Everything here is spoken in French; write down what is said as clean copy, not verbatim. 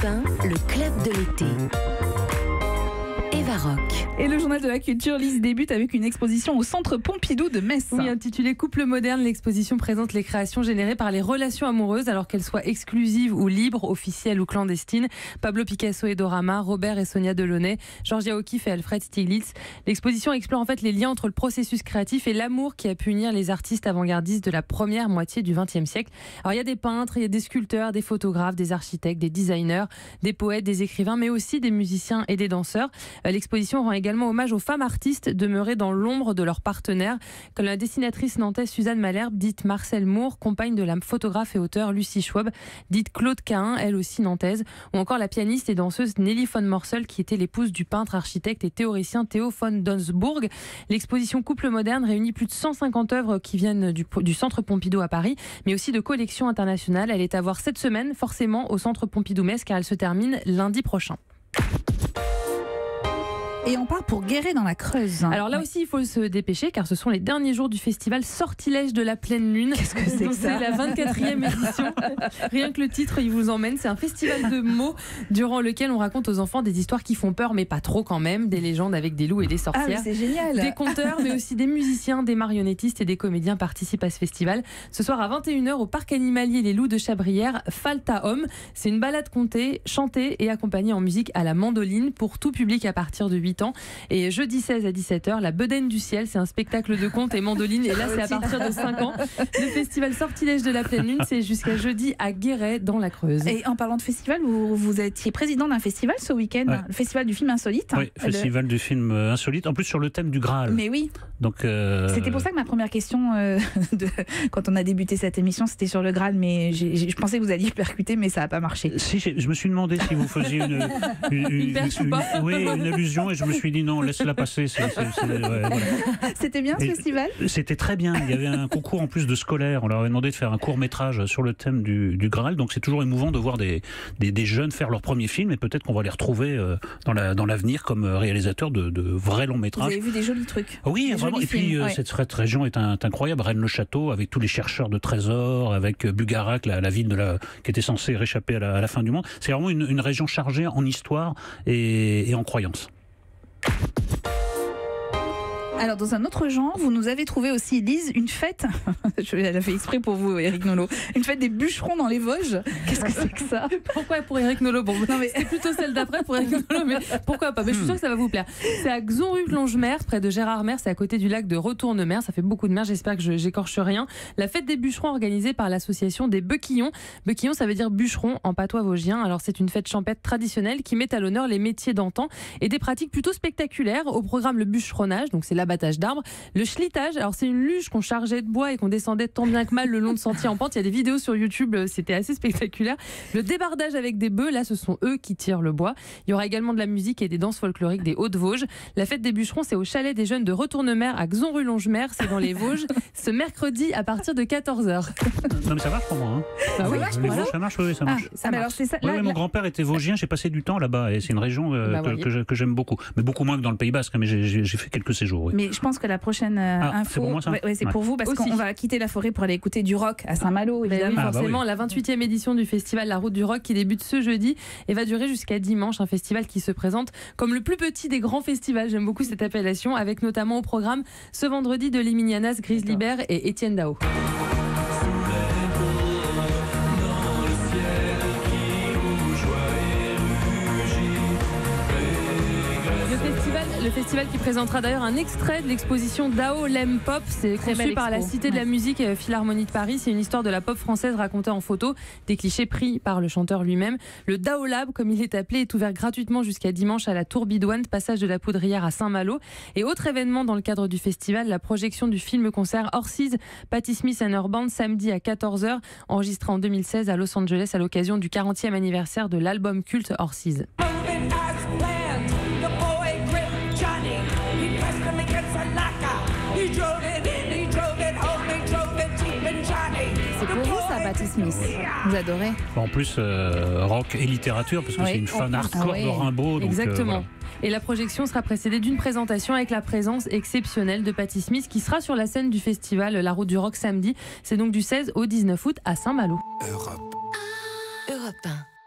Europe 1, le club de l'été. Eva Rock. Et le journal de la culture, Lise, débute avec une exposition au Centre Pompidou de Metz. Oui, intitulée Couple moderne, l'exposition présente les créations générées par les relations amoureuses, alors qu'elles soient exclusives ou libres, officielles ou clandestines. Pablo Picasso et Dora Maar, Robert et Sonia Delaunay, Georgia O'Keeffe et Alfred Stieglitz. L'exposition explore en fait les liens entre le processus créatif et l'amour qui a pu unir les artistes avant-gardistes de la première moitié du XXe siècle. Alors il y a des peintres, il y a des sculpteurs, des photographes, des architectes, des designers, des poètes, des écrivains, mais aussi des musiciens et des danseurs. L'exposition rend également hommage aux femmes artistes demeurées dans l'ombre de leurs partenaires, comme la dessinatrice nantaise Suzanne Malherbe, dite Marcel Moore, compagne de la photographe et auteure Lucie Schwab, dite Claude Cahin, elle aussi nantaise, ou encore la pianiste et danseuse Nelly von Morsel, qui était l'épouse du peintre, architecte et théoricien Theo von Donsburg. L'exposition Couple moderne réunit plus de 150 œuvres qui viennent du Centre Pompidou à Paris, mais aussi de collections internationales. Elle est à voir cette semaine, forcément, au Centre Pompidou-Metz, car elle se termine lundi prochain. Et on part pour Guéret dans la Creuse. Alors là aussi, il faut se dépêcher car ce sont les derniers jours du festival Sortilège de la pleine lune. Qu'est-ce que c'est que ça ? C'est la 24e édition. Rien que le titre, il vous emmène. C'est un festival de mots durant lequel on raconte aux enfants des histoires qui font peur, mais pas trop quand même. Des légendes avec des loups et des sorcières. Ah, c'est génial. Des conteurs, mais aussi des musiciens, des marionnettistes et des comédiens participent à ce festival. Ce soir à 21h au parc animalier Les Loups de Chabrières, Falta Homme. C'est une balade contée, chantée et accompagnée en musique à la mandoline pour tout public à partir de 8 ans. Et jeudi 16 à 17h, la Bedaine du ciel, c'est un spectacle de contes et mandoline. Et là, c'est à partir de 5 ans. Le festival Sortilège de la pleine lune, c'est jusqu'à jeudi à Guéret, dans la Creuse. Et en parlant de festival, vous étiez président d'un festival ce week-end, ouais. Le festival du film insolite. Oui, festival du film insolite, en plus sur le thème du Graal. Mais oui. Donc, c'était pour ça que ma première question, quand on a débuté cette émission, c'était sur le Graal, mais je pensais que vous alliez percuter, mais ça n'a pas marché. Si, je me suis demandé si vous faisiez une allusion, et je me suis dit non, laisse-la passer. Voilà. C'était bien ce festival ? C'était très bien. Il y avait un concours en plus de scolaires. On leur avait demandé de faire un court-métrage sur le thème du Graal. Donc c'est toujours émouvant de voir des jeunes faire leur premier film, et peut-être qu'on va les retrouver dans l'avenir comme réalisateurs de vrais longs métrages. Vous avez vu des jolis trucs. Oui, vraiment. Et puis cette région est incroyable. Rennes-le-Château, avec tous les chercheurs de trésors, avec Bugarak, la ville qui était censée réchapper à la fin du monde. C'est vraiment une région chargée en histoire et en croyances. Alors, dans un autre genre, vous nous avez trouvé aussi, Lise, une fête. Elle a fait exprès pour vous, Éric Nolot. Une fête des bûcherons dans les Vosges. Qu'est-ce que c'est que ça ? Pourquoi pour Éric Nolot ? Bon, non, mais c'est plutôt celle d'après pour Éric Nolot, mais pourquoi pas ? Mais je suis sûre que ça va vous plaire. C'est à Xonrupt-Longemer, près de Gérardmer. C'est à côté du lac de Retournemer. Ça fait beaucoup de mer. J'espère que j'écorche rien. La fête des bûcherons organisée par l'association des Bequillons. Bequillons, ça veut dire bûcheron en patois vosgien. Alors, c'est une fête champêtre traditionnelle qui met à l'honneur les métiers d'antan et des pratiques plutôt spectaculaires. Au programme, le bûcheronnage, donc c'est l'abattage d'arbres. Le schlitage, alors c'est une luge qu'on chargeait de bois et qu'on descendait tant bien que mal le long de sentiers en pente. Il y a des vidéos sur YouTube, c'était assez spectaculaire. Le débardage avec des bœufs, là ce sont eux qui tirent le bois. Il y aura également de la musique et des danses folkloriques des Hauts-de-Vosges. La fête des bûcherons, c'est au chalet des jeunes de Retournemer à Xonrupt-Longemer, c'est dans les Vosges, ce mercredi à partir de 14h. Non mais ça marche pour moi. Hein. Bah oui, les Vosges, ça marche, oui, ça marche. Ça marche. Alors, c'est ça, Oui, mon grand-père était vosgien, j'ai passé du temps là-bas et c'est une région que j'aime beaucoup. Mais beaucoup moins que dans le Pays Basque, mais j'ai fait quelques séjours. Oui. Mais je pense que la prochaine info, c'est pour moi, ça c'est pour vous, parce aussi. qu'on va quitter la forêt pour aller écouter du rock à Saint-Malo, évidemment. Oui, forcément, la 28e édition du festival La Route du Rock qui débute ce jeudi et va durer jusqu'à dimanche. Un festival qui se présente comme le plus petit des grands festivals. J'aime beaucoup cette appellation, avec notamment au programme ce vendredi de Liminianas, Grizzly Bear et Étienne Dao. Le festival qui présentera d'ailleurs un extrait de l'exposition Dao Lem Pop. C'est conçu par la Cité de la Musique Philharmonie de Paris. C'est une histoire de la pop française racontée en photo, des clichés pris par le chanteur lui-même. Le Dao Lab, comme il est appelé, est ouvert gratuitement jusqu'à dimanche à la Tour Bidouane, passage de la Poudrière à Saint-Malo. Et autre événement dans le cadre du festival, la projection du film-concert Horses, Patti Smith and Her Band, samedi à 14h, enregistré en 2016 à Los Angeles à l'occasion du 40e anniversaire de l'album culte Horses. C'est pour vous ça, Patti Smith. Vous adorez. En plus, rock et littérature, parce que c'est une fan hardcore de Rimbaud. Exactement. Voilà. Et la projection sera précédée d'une présentation avec la présence exceptionnelle de Patti Smith qui sera sur la scène du festival La Route du Rock samedi. C'est donc du 16 au 19 août à Saint-Malo. Europe 1.